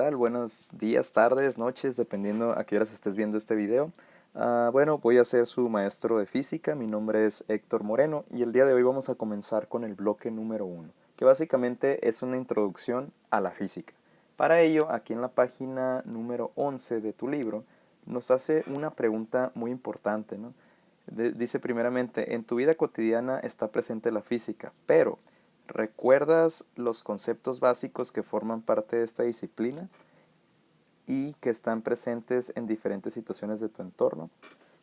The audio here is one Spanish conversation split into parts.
tal? Buenos días, tardes, noches, dependiendo a qué horas estés viendo este video. Bueno, voy a ser su maestro de física. Mi nombre es Héctor Moreno y el día de hoy vamos a comenzar con el bloque número uno, que básicamente es una introducción a la física. Para ello, aquí en la página número 11 de tu libro, nos hace una pregunta muy importante, ¿no? Dice primeramente, en tu vida cotidiana está presente la física, pero ¿recuerdas los conceptos básicos que forman parte de esta disciplina y que están presentes en diferentes situaciones de tu entorno?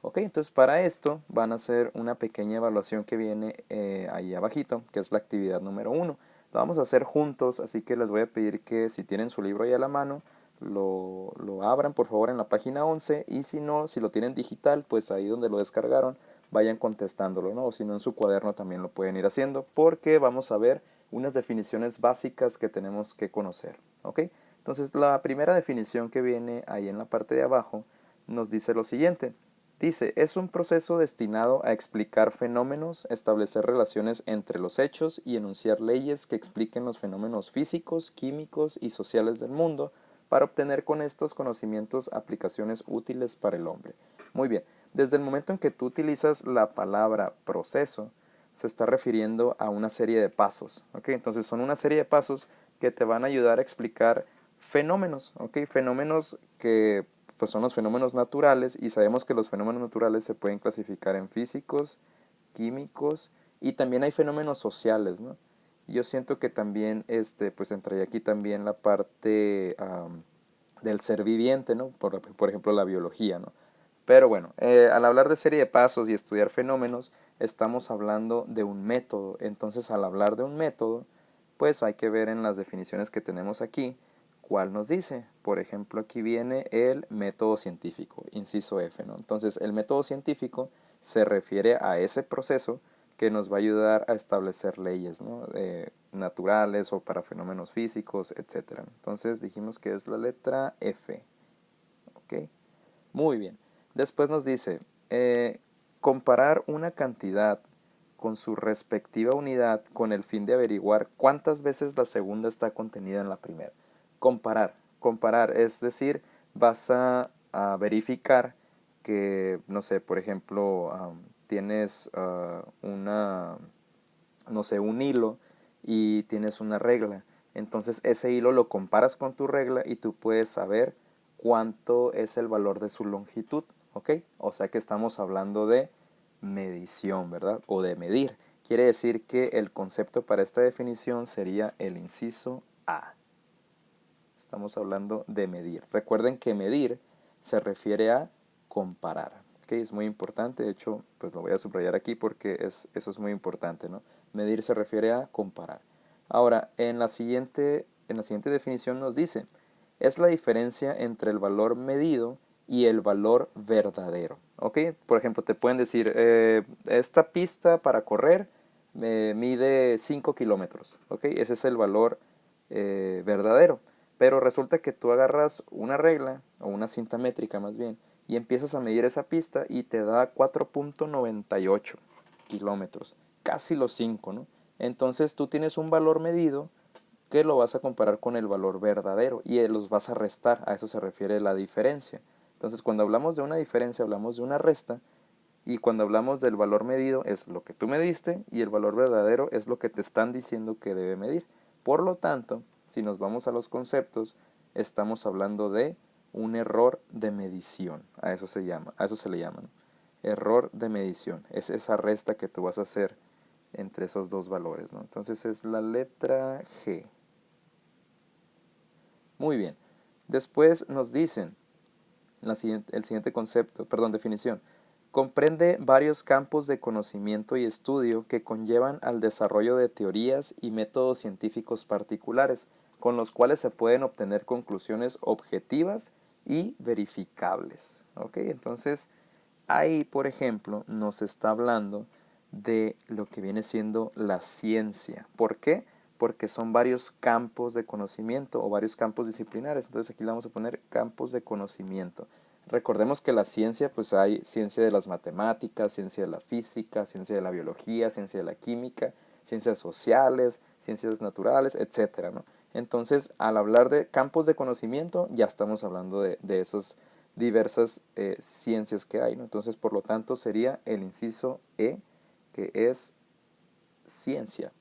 Ok, entonces para esto van a hacer una pequeña evaluación que viene ahí abajito, que es la actividad número uno. Lo vamos a hacer juntos, así que les voy a pedir que si tienen su libro ahí a la mano, lo abran por favor en la página 11 y si no, si lo tienen digital, pues ahí donde lo descargaron, vayan contestándolo, ¿no? O si no, en su cuaderno también lo pueden ir haciendo, porque vamos a ver unas definiciones básicas que tenemos que conocer, ¿ok? Entonces la primera definición que viene ahí en la parte de abajo nos dice lo siguiente. Dice, es un proceso destinado a explicar fenómenos, establecer relaciones entre los hechos y enunciar leyes que expliquen los fenómenos físicos, químicos y sociales del mundo para obtener con estos conocimientos aplicaciones útiles para el hombre. Muy bien, desde el momento en que tú utilizas la palabra proceso, se está refiriendo a una serie de pasos, ¿ok? Entonces son una serie de pasos que te van a ayudar a explicar fenómenos, ¿ok? Fenómenos que pues son los fenómenos naturales y sabemos que los fenómenos naturales se pueden clasificar en físicos, químicos y también hay fenómenos sociales, ¿no? Yo siento que también pues entraría aquí también la parte del ser viviente, ¿no? Por ejemplo la biología, ¿no? Pero bueno, al hablar de serie de pasos y estudiar fenómenos, estamos hablando de un método. Entonces, al hablar de un método, pues hay que ver en las definiciones que tenemos aquí cuál nos dice. Por ejemplo, aquí viene el método científico, inciso F, ¿no? Entonces, el método científico se refiere a ese proceso que nos va a ayudar a establecer leyes, ¿no? Naturales o para fenómenos físicos, etcétera. Entonces, dijimos que es la letra F. ¿Ok? Muy bien. Después nos dice, comparar una cantidad con su respectiva unidad con el fin de averiguar cuántas veces la segunda está contenida en la primera. Comparar, es decir, vas a verificar que, no sé, por ejemplo, tienes no sé, un hilo y tienes una regla. Entonces ese hilo lo comparas con tu regla y tú puedes saber cuánto es el valor de su longitud, ¿ok? O sea que estamos hablando de medición, ¿verdad? O de medir. Quiere decir que el concepto para esta definición sería el inciso A. Estamos hablando de medir. Recuerden que medir se refiere a comparar. ¿Okay? Es muy importante, de hecho, pues lo voy a subrayar aquí porque eso es muy importante, ¿no? Medir se refiere a comparar. Ahora, en la siguiente definición nos dice, es la diferencia entre el valor medido y el valor verdadero. ¿Ok? Por ejemplo, te pueden decir, esta pista para correr mide 5 kilómetros. ¿Ok? Ese es el valor verdadero. Pero resulta que tú agarras una regla, o una cinta métrica más bien, y empiezas a medir esa pista y te da 4.98 kilómetros, casi los 5, ¿no? Entonces tú tienes un valor medido que lo vas a comparar con el valor verdadero y los vas a restar, a eso se refiere la diferencia. Entonces cuando hablamos de una diferencia hablamos de una resta y cuando hablamos del valor medido es lo que tú mediste y el valor verdadero es lo que te están diciendo que debe medir. Por lo tanto, si nos vamos a los conceptos, estamos hablando de un error de medición. A eso se llama, a eso se le llama, ¿no? Error de medición. Es esa resta que tú vas a hacer entre esos dos valores, ¿no? Entonces es la letra G. Muy bien. Después nos dicen el siguiente concepto, perdón, definición. Comprende varios campos de conocimiento y estudio que conllevan al desarrollo de teorías y métodos científicos particulares, con los cuales se pueden obtener conclusiones objetivas y verificables. ¿Ok? Entonces, ahí, por ejemplo, nos está hablando de lo que viene siendo la ciencia. ¿Por qué? Porque son varios campos de conocimiento o varios campos disciplinares. Entonces aquí le vamos a poner campos de conocimiento. Recordemos que la ciencia, pues hay ciencia de las matemáticas, ciencia de la física, ciencia de la biología, ciencia de la química, ciencias sociales, ciencias naturales, etcétera, ¿no? Entonces, al hablar de campos de conocimiento, ya estamos hablando de esas diversas ciencias que hay, ¿no? Entonces, por lo tanto, sería el inciso E, que es ciencia.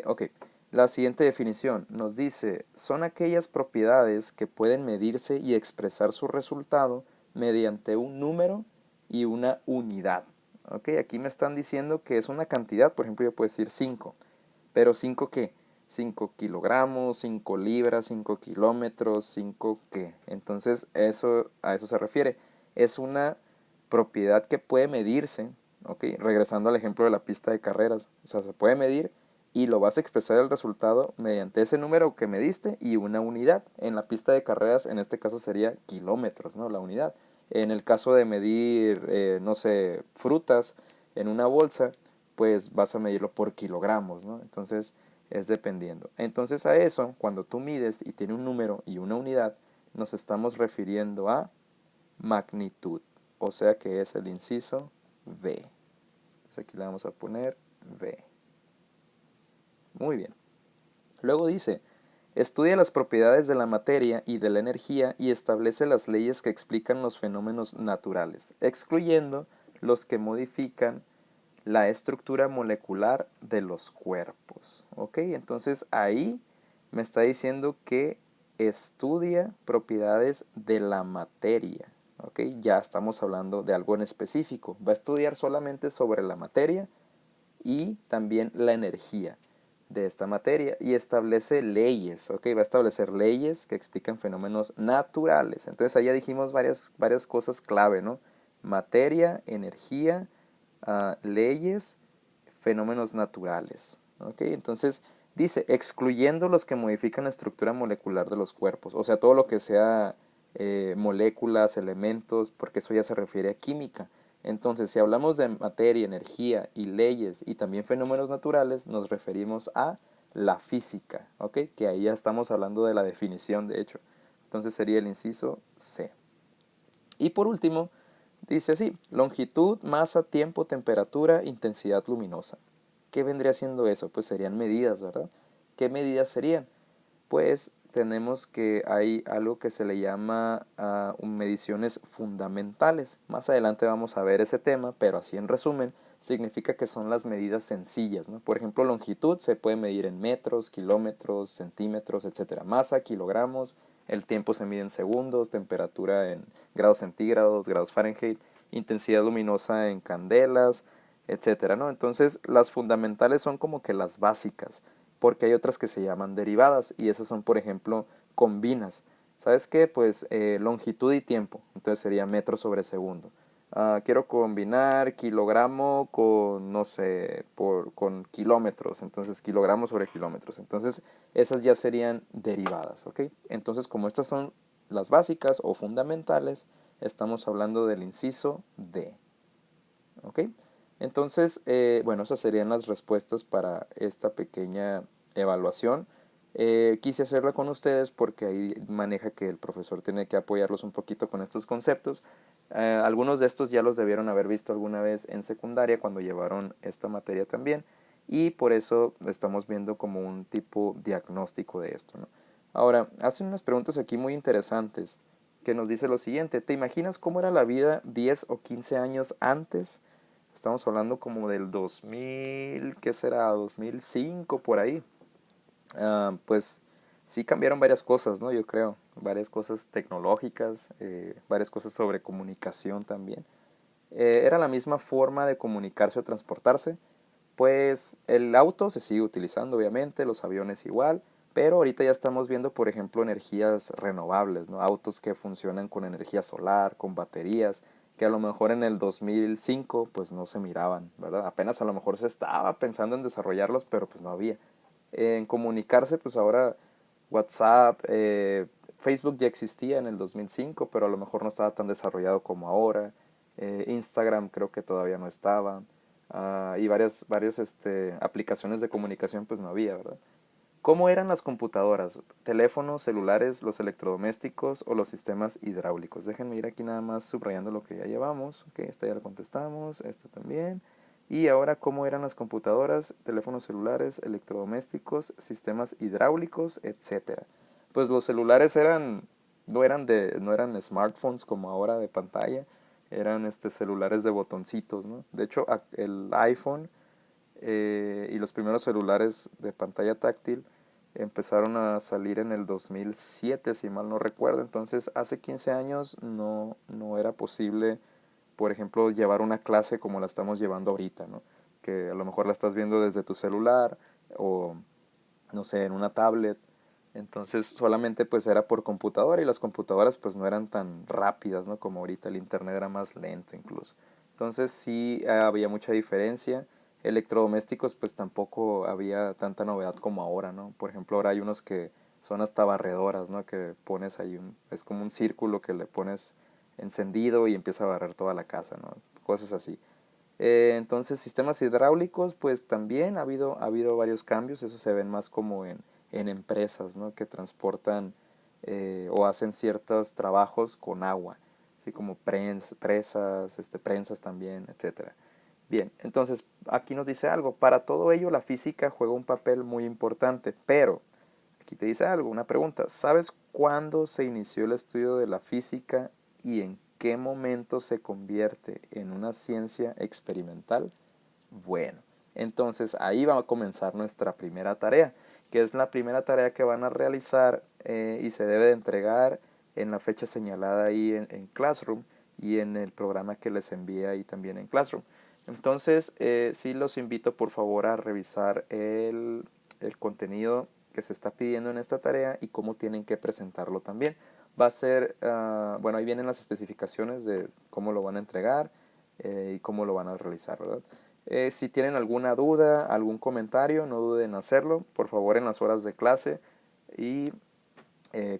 Ok, la siguiente definición nos dice, son aquellas propiedades que pueden medirse y expresar su resultado mediante un número y una unidad. Ok, aquí me están diciendo que es una cantidad, por ejemplo yo puedo decir 5, pero ¿5 qué? 5 kilogramos, 5 libras, 5 kilómetros, 5 qué. Entonces a eso se refiere. Es una propiedad que puede medirse, ok, regresando al ejemplo de la pista de carreras, o sea, se puede medir y lo vas a expresar el resultado mediante ese número que mediste y una unidad. En la pista de carreras, en este caso sería kilómetros, ¿no? La unidad. En el caso de medir, no sé, frutas en una bolsa, pues vas a medirlo por kilogramos, ¿no? Entonces es dependiendo. Entonces a eso, cuando tú mides y tiene un número y una unidad, nos estamos refiriendo a magnitud, o sea que es el inciso V. Entonces aquí le vamos a poner V. Muy bien. Luego dice, estudia las propiedades de la materia y de la energía y establece las leyes que explican los fenómenos naturales, excluyendo los que modifican la estructura molecular de los cuerpos. ¿Ok? Entonces ahí me está diciendo que estudia propiedades de la materia. ¿Ok? Ya estamos hablando de algo en específico. Va a estudiar solamente sobre la materia y también la energía de esta materia y establece leyes, ¿ok? Va a establecer leyes que explican fenómenos naturales. Entonces ahí ya dijimos varias cosas clave, ¿no? Materia, energía, leyes, fenómenos naturales, ¿ok? Entonces dice, excluyendo los que modifican la estructura molecular de los cuerpos, o sea, todo lo que sea moléculas, elementos, porque eso ya se refiere a química. Entonces, si hablamos de materia, energía y leyes y también fenómenos naturales, nos referimos a la física, ¿ok? Que ahí ya estamos hablando de la definición, de hecho. Entonces sería el inciso C. Y por último, dice así, longitud, masa, tiempo, temperatura, intensidad luminosa. ¿Qué vendría siendo eso? Pues serían medidas, ¿verdad? ¿Qué medidas serían? Pues tenemos que hay algo que se le llama mediciones fundamentales. Más adelante vamos a ver ese tema, pero así en resumen, significa que son las medidas sencillas, ¿no? Por ejemplo, longitud se puede medir en metros, kilómetros, centímetros, etcétera. Masa, kilogramos, el tiempo se mide en segundos, temperatura en grados centígrados, grados Fahrenheit, intensidad luminosa en candelas, etcétera, ¿no? Entonces, las fundamentales son como que las básicas, porque hay otras que se llaman derivadas y esas son, por ejemplo, combinas. ¿Sabes qué? Pues longitud y tiempo, entonces sería metro sobre segundo. Quiero combinar kilogramo con, no sé, con kilómetros, entonces kilogramos sobre kilómetros. Entonces esas ya serían derivadas, ¿ok? Entonces como estas son las básicas o fundamentales, estamos hablando del inciso D, ¿ok? Entonces, bueno, esas serían las respuestas para esta pequeña evaluación. Quise hacerla con ustedes porque ahí maneja que el profesor tiene que apoyarlos un poquito con estos conceptos. Algunos de estos ya los debieron haber visto alguna vez en secundaria cuando llevaron esta materia también y por eso estamos viendo como un tipo diagnóstico de esto, ¿no? Ahora, hacen unas preguntas aquí muy interesantes que nos dice lo siguiente, ¿te imaginas cómo era la vida 10 o 15 años antes? Estamos hablando como del 2000, ¿qué será? 2005 por ahí. Pues sí cambiaron varias cosas, ¿no? Yo creo, varias cosas tecnológicas, varias cosas sobre comunicación también. Era la misma forma de comunicarse o transportarse. Pues el auto se sigue utilizando, obviamente, los aviones igual, pero ahorita ya estamos viendo, por ejemplo, energías renovables, ¿no? Autos que funcionan con energía solar, con baterías, que a lo mejor en el 2005 pues no se miraban, ¿verdad? Apenas a lo mejor se estaba pensando en desarrollarlos, pero pues no había. En comunicarse, pues ahora WhatsApp, Facebook ya existía en el 2005, pero a lo mejor no estaba tan desarrollado como ahora. Instagram creo que todavía no estaba. Y varias aplicaciones de comunicación pues no había, ¿verdad? ¿Cómo eran las computadoras? Teléfonos, celulares, los electrodomésticos o los sistemas hidráulicos. Déjenme ir aquí nada más subrayando lo que ya llevamos. Ok, esta ya la contestamos, esta también. Y ahora, ¿cómo eran las computadoras, teléfonos celulares, electrodomésticos, sistemas hidráulicos, etcétera? Pues los celulares no eran smartphones como ahora de pantalla, eran celulares de botoncitos, ¿no? De hecho, el iPhone y los primeros celulares de pantalla táctil empezaron a salir en el 2007, si mal no recuerdo. Entonces, hace 15 años no era posible, por ejemplo, llevar una clase como la estamos llevando ahorita, ¿no? Que a lo mejor la estás viendo desde tu celular o, no sé, en una tablet. Entonces, solamente pues era por computadora y las computadoras pues no eran tan rápidas, ¿no? Como ahorita el internet era más lento incluso. Entonces, sí había mucha diferencia. Electrodomésticos pues tampoco había tanta novedad como ahora, ¿no? Por ejemplo, ahora hay unos que son hasta barredoras, ¿no? Que pones ahí es como un círculo que le pones encendido y empieza a barrer toda la casa, ¿no? Cosas así. Entonces, sistemas hidráulicos, pues también ha habido varios cambios. Eso se ven más como en empresas, ¿no? Que transportan o hacen ciertos trabajos con agua, así como presas, prensas también, etcétera. Bien, entonces aquí nos dice algo. Para todo ello, la física juega un papel muy importante, pero aquí te dice algo, una pregunta. ¿Sabes cuándo se inició el estudio de la física y en qué momento se convierte en una ciencia experimental? Bueno, entonces ahí va a comenzar nuestra primera tarea, que es la primera tarea que van a realizar y se debe de entregar en la fecha señalada ahí en Classroom y en el programa que les envía ahí también en Classroom. Entonces, sí los invito por favor a revisar el contenido que se está pidiendo en esta tarea y cómo tienen que presentarlo también. Va a ser, bueno, ahí vienen las especificaciones de cómo lo van a entregar y cómo lo van a realizar, ¿verdad? Si tienen alguna duda, algún comentario, no duden en hacerlo, por favor en las horas de clase y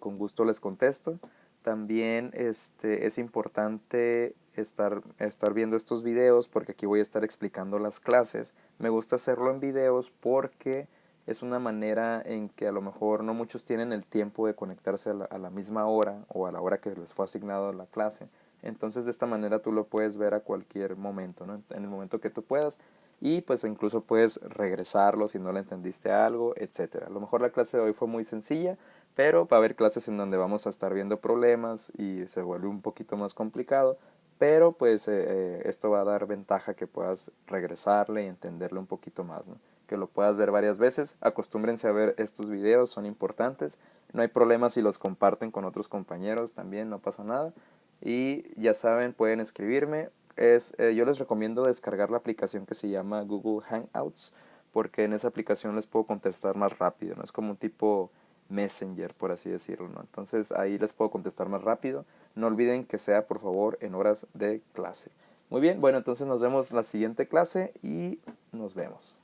con gusto les contesto. También es importante estar viendo estos videos porque aquí voy a estar explicando las clases. Me gusta hacerlo en videos porque es una manera en que a lo mejor no muchos tienen el tiempo de conectarse a la misma hora o a la hora que les fue asignado la clase. Entonces de esta manera tú lo puedes ver a cualquier momento, ¿no? En el momento que tú puedas. Y pues incluso puedes regresarlo si no le entendiste algo, etcétera. A lo mejor la clase de hoy fue muy sencilla, pero va a haber clases en donde vamos a estar viendo problemas y se vuelve un poquito más complicado. Pero pues esto va a dar ventaja que puedas regresarle y entenderle un poquito más, ¿no? Que lo puedas ver varias veces. Acostúmbrense a ver estos videos, son importantes. No hay problema si los comparten con otros compañeros también, no pasa nada. Y ya saben, pueden escribirme. Yo les recomiendo descargar la aplicación que se llama Google Hangouts, porque en esa aplicación les puedo contestar más rápido, ¿no? Es como un tipo Messenger, por así decirlo, ¿no? Entonces ahí les puedo contestar más rápido. No olviden que sea, por favor, en horas de clase. Muy bien, bueno, entonces nos vemos la siguiente clase y nos vemos.